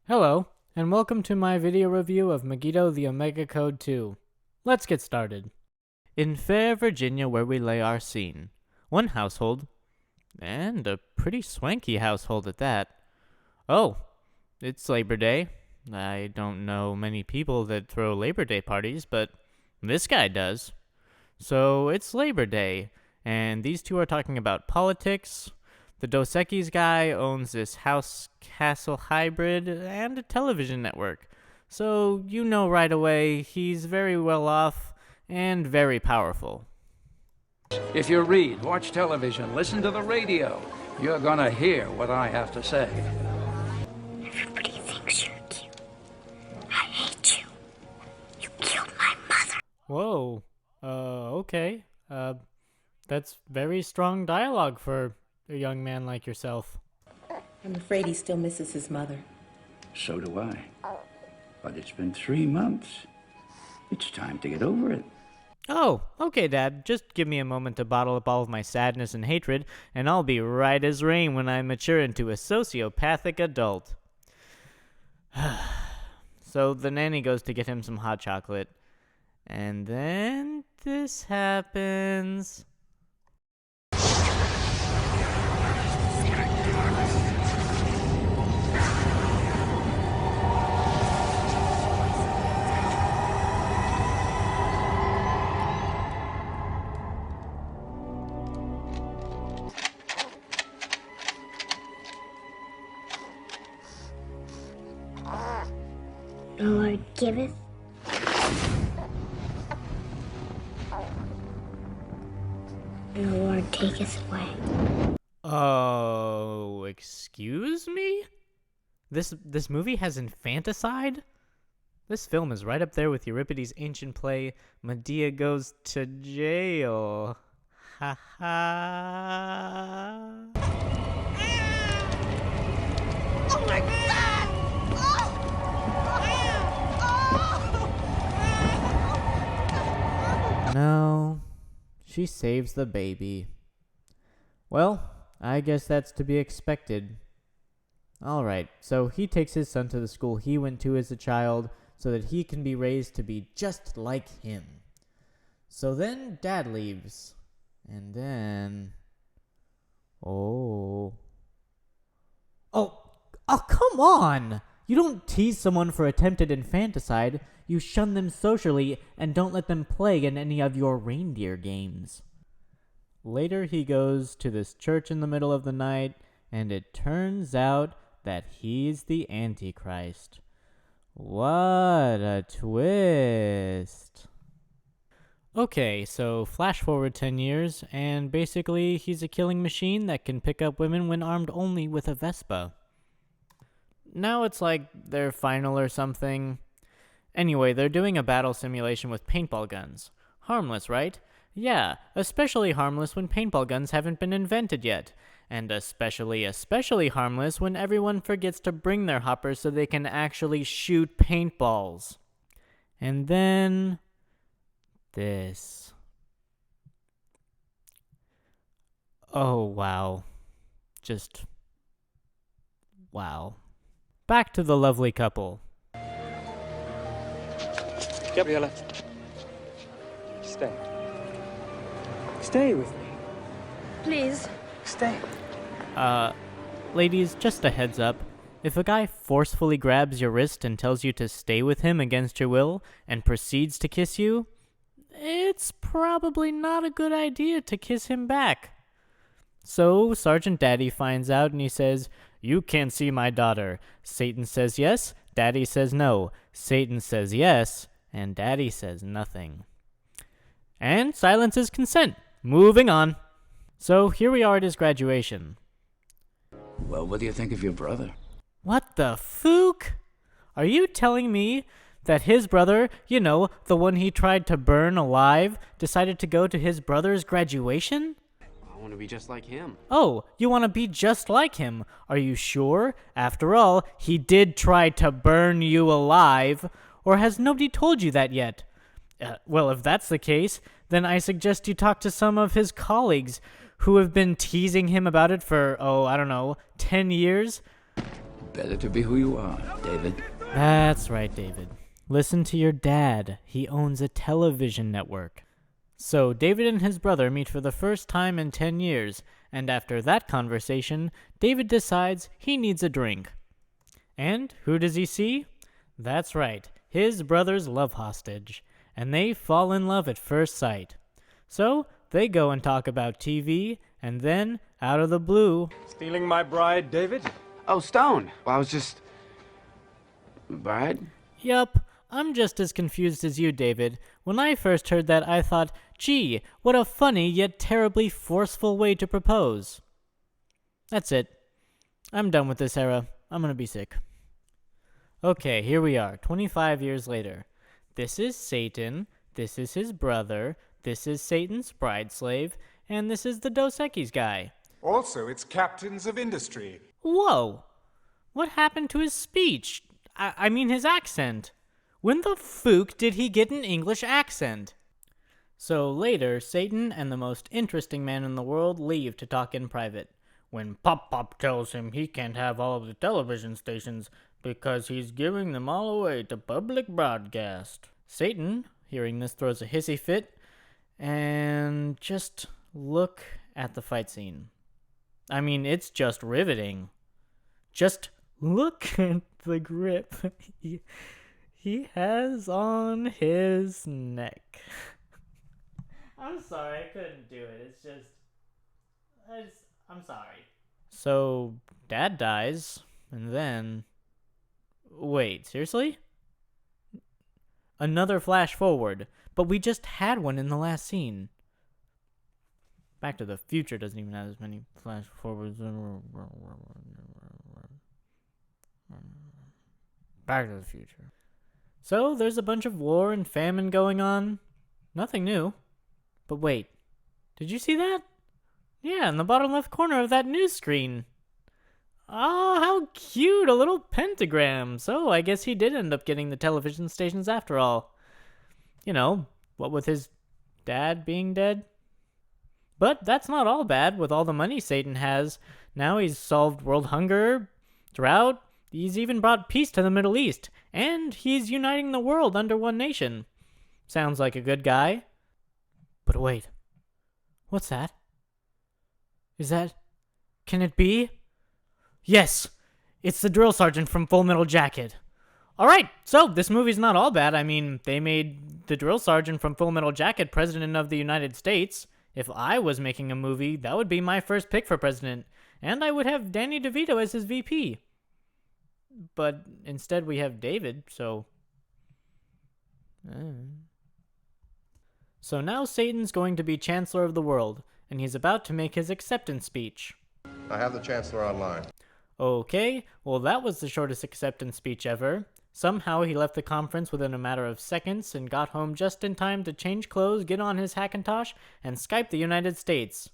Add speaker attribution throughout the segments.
Speaker 1: Hello, and welcome to my video review of Megiddo the Omega Code 2. Let's get started. In fair Virginia, where we lay our scene, one household, and a pretty swanky household at that. Oh, it's Labor Day. I don't know many people that throw Labor Day parties, but this guy does. So it's Labor Day, and these two are talking about politics. The Dos Equis guy owns this house-castle hybrid and a television network. So you know right away he's very well off and very powerful.
Speaker 2: If you read, watch television, listen to the radio, you're gonna hear what I have to say.
Speaker 3: Everybody thinks you're cute. I hate you. You killed my mother.
Speaker 1: Whoa, okay. That's very strong dialogue for a young man like yourself.
Speaker 4: I'm afraid he still misses his mother.
Speaker 5: So do I. But it's been 3 months. It's time to get over it.
Speaker 1: Oh, okay, Dad. Just give me a moment to bottle up all of my sadness and hatred, and I'll be right as rain when I mature into a sociopathic adult. So the nanny goes to get him some hot chocolate. And then this happens.
Speaker 3: The Lord giveth. And the Lord taketh away.
Speaker 1: Oh, excuse me? This movie has infanticide? This film is right up there with Euripides' ancient play, Medea Goes to Jail. Ha ha.
Speaker 6: Oh my God!
Speaker 1: No, she saves the baby. Well, I guess that's to be expected. Alright, so he takes his son to the school he went to as a child so that he can be raised to be just like him. So then Dad leaves. And then... Oh, come on! You don't tease someone for attempted infanticide. You shun them socially and don't let them play in any of your reindeer games. Later he goes to this church in the middle of the night, and it turns out that he's the Antichrist. What a twist. Okay, so flash forward 10 years, and basically he's a killing machine that can pick up women when armed only with a Vespa. Now it's like their final or something. Anyway, they're doing a battle simulation with paintball guns. Harmless, right? Yeah, especially harmless when paintball guns haven't been invented yet. And especially harmless when everyone forgets to bring their hoppers so they can actually shoot paintballs. And then... this. Oh, wow. Just... wow. Back to the lovely couple.
Speaker 7: Gabriella, stay. Stay with me.
Speaker 6: Please.
Speaker 7: Stay.
Speaker 1: Ladies, just a heads up. If a guy forcefully grabs your wrist and tells you to stay with him against your will and proceeds to kiss you, it's probably not a good idea to kiss him back. So Sergeant Daddy finds out and he says, "You can't see my daughter." Satan says yes, Daddy says no. Satan says yes, and Daddy says nothing. And silence is consent. Moving on. So here we are at his graduation.
Speaker 5: Well, what do you think of your brother?
Speaker 1: What the fook? Are you telling me that his brother, you know, the one he tried to burn alive, decided to go to his brother's graduation?
Speaker 7: I want to be just like him.
Speaker 1: Oh, you want to be just like him? Are you sure? After all, he did try to burn you alive. Or has nobody told you that yet? Well, if that's the case, then I suggest you talk to some of his colleagues who have been teasing him about it for, 10 years.
Speaker 5: Better to be who you are, David.
Speaker 1: That's right, David. Listen to your dad. He owns a television network. So David and his brother meet for the first time in 10 years, and after that conversation, David decides he needs a drink. And who does he see? That's right, his brother's love hostage. And they fall in love at first sight. So they go and talk about TV, and then, out of the blue...
Speaker 7: Stealing my bride, David?
Speaker 8: Oh, Stone. Well, I was just... Bride?
Speaker 1: Yup, I'm just as confused as you, David. When I first heard that, I thought, gee, what a funny yet terribly forceful way to propose. That's it. I'm done with this era. I'm gonna be sick. Okay, here we are, 25 years later. This is Satan, this is his brother, this is Satan's bride slave, and this is the Dos Equis guy.
Speaker 9: Also, it's captains of industry.
Speaker 1: Whoa! What happened to his speech? I mean his accent. When the fook did he get an English accent? So later, Satan and the most interesting man in the world leave to talk in private. When Pop tells him he can't have all of the television stations because he's giving them all away to public broadcast. Satan, hearing this, throws a hissy fit, and just look at the fight scene. I mean, it's just riveting. Just look at the grip he has on his neck. I'm sorry, I couldn't do it. It's just... I'm sorry. So, Dad dies, and then... Wait, seriously? Another flash forward, but we just had one in the last scene. Back to the Future doesn't even have as many flash forwards. Back to the Future. So, there's a bunch of war and famine going on. Nothing new. But wait, did you see that? Yeah, in the bottom left corner of that news screen. Oh, how cute, a little pentagram. So I guess he did end up getting the television stations after all. You know, what with his dad being dead. But that's not all bad with all the money Satan has. Now he's solved world hunger, drought, he's even brought peace to the Middle East, and he's uniting the world under one nation. Sounds like a good guy. But wait, what's that? Is that... Can it be? Yes! It's the drill sergeant from Full Metal Jacket. Alright, so this movie's not all bad. I mean, they made the drill sergeant from Full Metal Jacket president of the United States. If I was making a movie, that would be my first pick for president. And I would have Danny DeVito as his VP. But instead we have David, so... So now Satan's going to be Chancellor of the World, and he's about to make his acceptance speech.
Speaker 10: I have the Chancellor online.
Speaker 1: Okay, well that was the shortest acceptance speech ever. Somehow he left the conference within a matter of seconds and got home just in time to change clothes, get on his Hackintosh, and Skype the United States.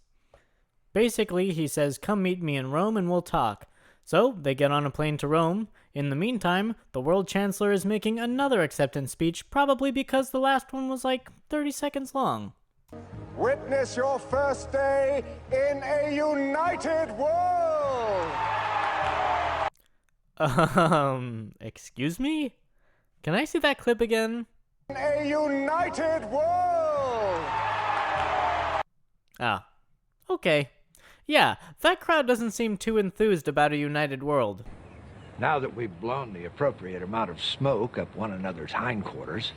Speaker 1: Basically, he says, come meet me in Rome and we'll talk. So, they get on a plane to Rome. In the meantime, the World Chancellor is making another acceptance speech, probably because the last one was like 30 seconds long.
Speaker 9: Witness your first day in a united world!
Speaker 1: Excuse me? Can I see that clip again?
Speaker 9: In a united world!
Speaker 1: Ah, okay. Yeah, that crowd doesn't seem too enthused about a united world.
Speaker 11: Now that we've blown the appropriate amount of smoke up one another's hindquarters,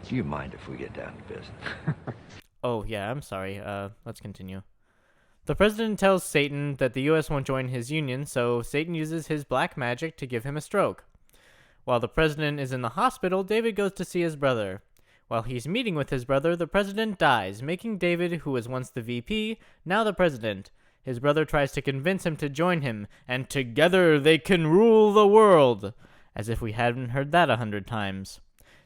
Speaker 11: do you mind if we get down to business?
Speaker 1: Oh, yeah, I'm sorry. Let's continue. The president tells Satan that the U.S. won't join his union, so Satan uses his black magic to give him a stroke. While the president is in the hospital, David goes to see his brother. While he's meeting with his brother, the president dies, making David, who was once the VP, now the president. His brother tries to convince him to join him, and together they can rule the world. As if we hadn't heard that 100 times.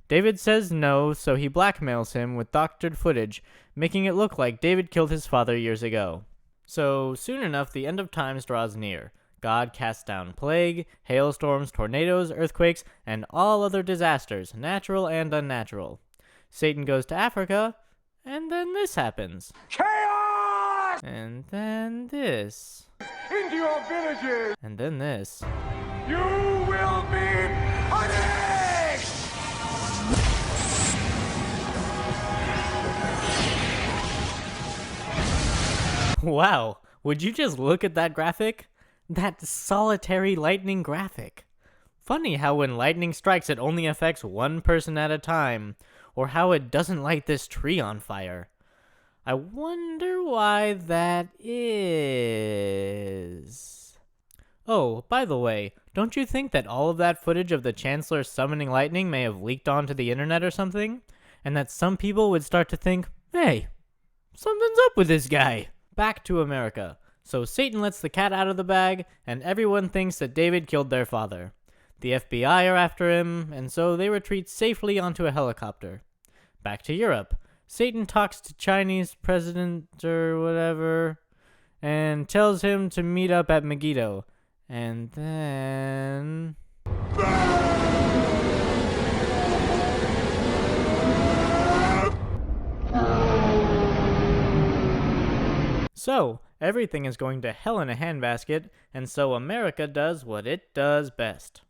Speaker 1: David says no, so he blackmails him with doctored footage, making it look like David killed his father years ago. So, soon enough, the end of times draws near. God casts down plague, hailstorms, tornadoes, earthquakes, and all other disasters, natural and unnatural. Satan goes to Africa, and then this happens.
Speaker 9: Chaos!
Speaker 1: And then this.
Speaker 9: Into your villages!
Speaker 1: And then this.
Speaker 9: You will be punished!
Speaker 1: Wow, would you just look at that graphic? That solitary lightning graphic. Funny how when lightning strikes it only affects one person at a time, or how it doesn't light this tree on fire. I wonder why that is. Oh, by the way, don't you think that all of that footage of the Chancellor summoning lightning may have leaked onto the internet or something? And that some people would start to think, hey, something's up with this guy. Back to America. So Satan lets the cat out of the bag, and everyone thinks that David killed their father. The FBI are after him, and so they retreat safely onto a helicopter. Back to Europe. Satan talks to Chinese president or whatever, and tells him to meet up at Megiddo. And then... So, everything is going to hell in a handbasket, and so America does what it does best.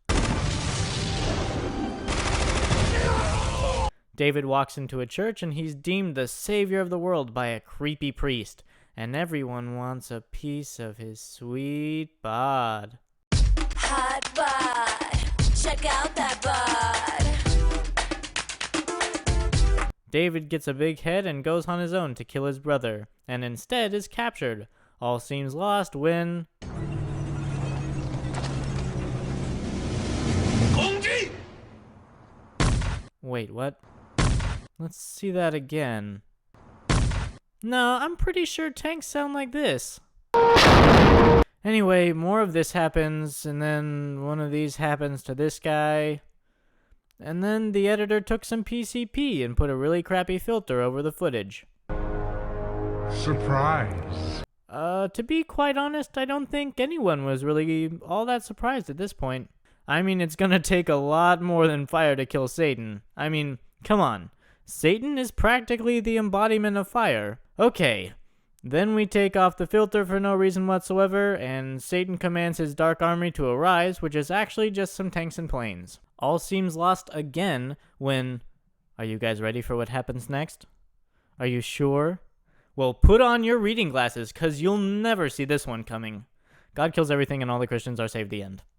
Speaker 1: David walks into a church and he's deemed the savior of the world by a creepy priest, and everyone wants a piece of his sweet bod.
Speaker 3: Hot bod. Check out that bod.
Speaker 1: David gets a big head and goes on his own to kill his brother, and instead is captured. All seems lost when... Wait, what? Let's see that again. No, I'm pretty sure tanks sound like this. Anyway, more of this happens, and then one of these happens to this guy. And then the editor took some PCP and put a really crappy filter over the footage.
Speaker 9: Surprise.
Speaker 1: To be quite honest, I don't think anyone was really all that surprised at this point. I mean, it's gonna take a lot more than fire to kill Satan. I mean, come on. Satan is practically the embodiment of fire. Okay. Then we take off the filter for no reason whatsoever, and Satan commands his dark army to arise, which is actually just some tanks and planes. All seems lost again when... Are you guys ready for what happens next? Are you sure? Well, put on your reading glasses, because you'll never see this one coming. God kills everything and all the Christians are saved, the end.